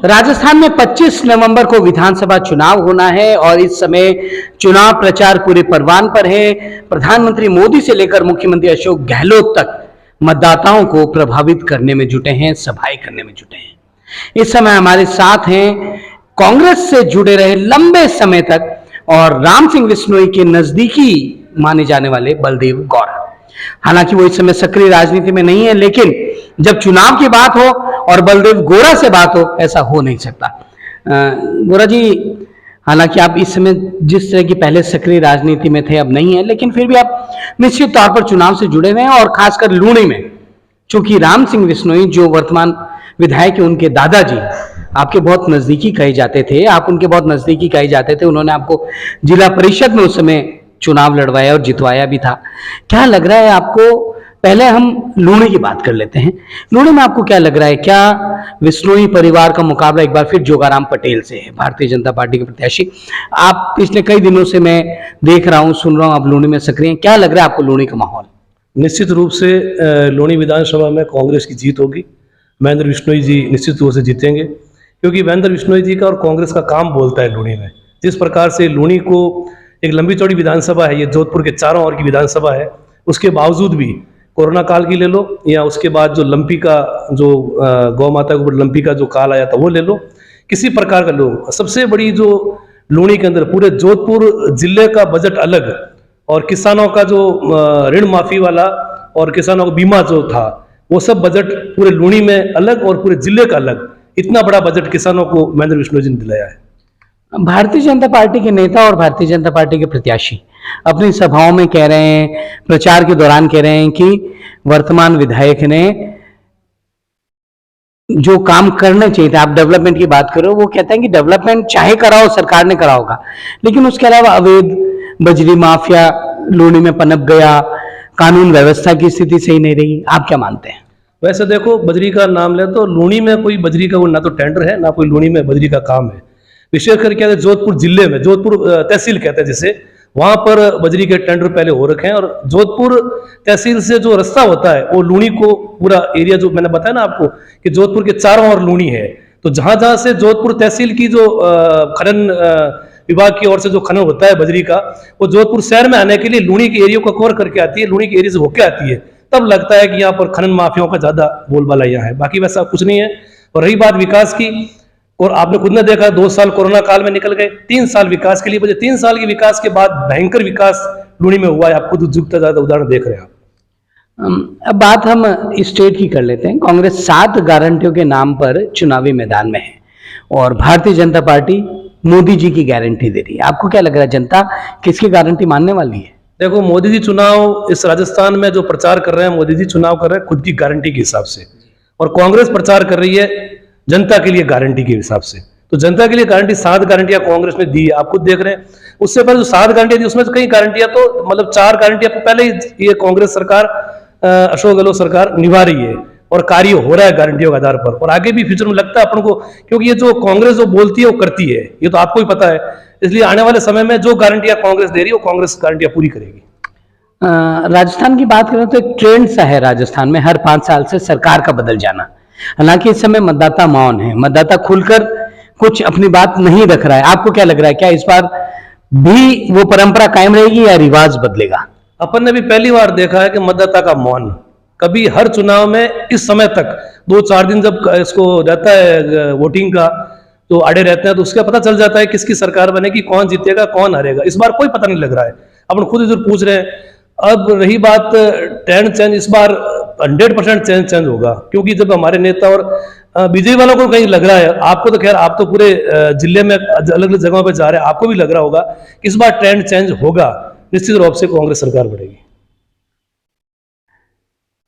राजस्थान में 25 नवंबर को विधानसभा चुनाव होना है और इस समय चुनाव प्रचार पूरे परवान पर है। प्रधानमंत्री मोदी से लेकर मुख्यमंत्री अशोक गहलोत तक मतदाताओं को प्रभावित करने में जुटे हैं, सभाएं करने में जुटे हैं। इस समय हमारे साथ हैं कांग्रेस से जुड़े रहे लंबे समय तक और राम सिंह बिश्नोई के नजदीकी माने जाने वाले बलदेव गौड़ा। हालांकि वो इस समय सक्रिय राजनीति में नहीं है, लेकिन जब चुनाव की बात हो और बलदेव गौड़ा से बात हो, ऐसा हो नहीं सकता। गौड़ा जी, हालांकि आप इस समय जिस तरह की पहले सक्रिय राजनीति में थे अब नहीं है, लेकिन फिर भी आप निश्चित तौर पर चुनाव से जुड़े हुए हैं और खासकर लूणी में, चूंकि राम सिंह बिश्नोई जो वर्तमान विधायक है, उनके दादाजी आपके बहुत नजदीकी कहे जाते थे, आप उनके बहुत नजदीकी कहे जाते थे। उन्होंने आपको जिला परिषद में उस समय चुनाव लड़वाया और जितवाया भी था। क्या लग रहा है आपको? पहले हम लूणी की बात कर लेते हैं। लूणी में आपको क्या लग रहा है? क्या बिश्नोई परिवार का मुकाबला एक बार फिर जोगाराम पटेल से है, भारतीय जनता पार्टी के प्रत्याशी? आप पिछले कई दिनों से मैं देख रहा हूं, सुन रहा हूं, आप लूणी में सक्रिय हैं। क्या लग रहा है आपको लूणी का माहौल? निश्चित रूप से लूणी विधानसभा में कांग्रेस की जीत होगी। महेंद्र बिश्नोई जी निश्चित रूप से जीतेंगे, क्योंकि महेंद्र बिश्नोई जी का और कांग्रेस का काम बोलता है लूणी में। जिस प्रकार से लूणी को एक लंबी चौड़ी विधानसभा है, ये जोधपुर के चारों ओर की विधानसभा है, उसके बावजूद भी कोरोना काल की ले लो या उसके बाद जो लंपी का जो गौ माता के ऊपर लंपी का जो काल आया था वो ले लो, किसी प्रकार का लो, सबसे बड़ी जो लूणी के अंदर पूरे जोधपुर जिले का बजट अलग और किसानों का जो ऋण माफी वाला और किसानों का बीमा जो था वो सब बजट पूरे लूणी में अलग और पूरे जिले का अलग। इतना बड़ा बजट किसानों को महेंद्र बिश्नोई जी ने दिलाया है। भारतीय जनता पार्टी के नेता और भारतीय जनता पार्टी के प्रत्याशी अपनी सभाओं में कह रहे हैं, प्रचार के दौरान कह रहे हैं कि वर्तमान विधायक ने जो काम करने चाहिए थे, आप डेवलपमेंट की बात करो, वो कहते हैं कि डेवलपमेंट चाहे कराओ, सरकार ने करा होगा, लेकिन उसके अलावा अवैध बजरी माफिया लूणी में पनप गया, कानून व्यवस्था की स्थिति सही नहीं रही। आप क्या मानते हैं? वैसे देखो, बजरी का नाम ले तो लूणी में कोई बजरी का वो ना तो टेंडर है, ना कोई लूणी में बजरी का काम है। विशेष करके जोधपुर जिले में, जोधपुर तहसील कहते हैं जिसे, वहां पर बजरी के टेंडर पहले हो रखे हैं और जोधपुर तहसील से जो रास्ता होता है वो लूणी को पूरा एरिया, जो मैंने बताया ना आपको कि जोधपुर के चारों ओर लूणी है, तो जहां जहां से जोधपुर तहसील की जो खनन विभाग की ओर से जो खनन होता है बजरी का, वो जोधपुर शहर में आने के लिए लूणी के एरिया को कवर करके आती है, लूणी के एरिया से होके आती है। तब लगता है कि यहाँ पर खनन माफियाओं का ज्यादा बोलबाला यहाँ है, बाकी वैसा कुछ नहीं है। और रही बात विकास की, और आपने खुद ने देखा 2 साल कोरोना काल में निकल गए, 3 साल विकास के लिए बचे। 3 साल के विकास के बाद भयंकर विकास लूणी में हुआ है, आप खुद जुगता ज्यादा उदाहरण देख रहे हैं आप। अब बात हम स्टेट की कर लेते हैं। कांग्रेस 7 गारंटियों के नाम पर चुनावी मैदान में है और भारतीय जनता पार्टी मोदी जी की गारंटी दे रही है। आपको क्या लग रहा है, जनता किसकी गारंटी मानने वाली है? देखो, मोदी जी चुनाव इस राजस्थान में जो प्रचार कर रहे हैं, मोदी जी चुनाव कर रहे हैं खुद की गारंटी के हिसाब से, और कांग्रेस प्रचार कर रही है जनता के लिए गारंटी के हिसाब से। तो जनता के लिए गारंटी 7 गारंटियां कांग्रेस ने दी है, आप खुद देख रहे हैं। उससे पहले जो 7 गारंटियां दी उसमें कई गारंटियां तो मतलब 4 गारंटियां पहले ही ये कांग्रेस सरकार, अशोक गहलोत सरकार निभा रही है और कार्य हो रहा है गारंटियों के आधार पर, और आगे भी फ्यूचर में लगता है अपन को, क्योंकि ये जो कांग्रेस जो बोलती है वो करती है, ये तो आपको ही पता है। इसलिए आने वाले समय में जो गारंटियां कांग्रेस दे रही है वो कांग्रेस गारंटियां पूरी करेगी। राजस्थान की बात करें तो एक ट्रेंड सा है राजस्थान में हर 5 साल से सरकार का बदल जाना। हालांकि इस समय मतदाता मौन है, मतदाता खुलकर कुछ अपनी बात नहीं रख रहा है। आपको क्या लग रहा है, क्या इस बार भी वो परंपरा कायम रहेगी या रिवाज बदलेगा? अपन ने भी पहली बार देखा है कि मतदाता का मौन। कभी हर चुनाव में इस समय तक 2-4 दिन जब इसको रहता है वोटिंग का, तो आड़े रहते हैं, तो उसका पता चल जाता है किसकी सरकार बनेगी, कौन जीतेगा, कौन हारेगा। इस बार कोई पता नहीं लग रहा है, अपन खुद इधर पूछ रहे हैं। अब रही बात ट्रेंड चेंज, इस बार 100% चेंज होगा, क्योंकि जब हमारे नेता और बीजेपी वालों को कहीं लग रहा है, आपको तो खैर आप तो पूरे जिले में अलग अलग जगहों पे जा रहे हैं, आपको भी लग रहा होगा इस बार ट्रेंड चेंज होगा, निश्चित रूप से कांग्रेस सरकार बढ़ेगी।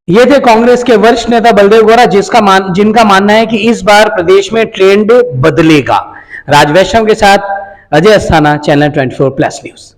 ये थे कांग्रेस के वरिष्ठ नेता बलदेव गौड़ा, जिनका मानना है कि इस बार प्रदेश में ट्रेंड बदलेगा। राज वैष्णव के साथ अजय अस्थाना, चैनल 24+ न्यूज।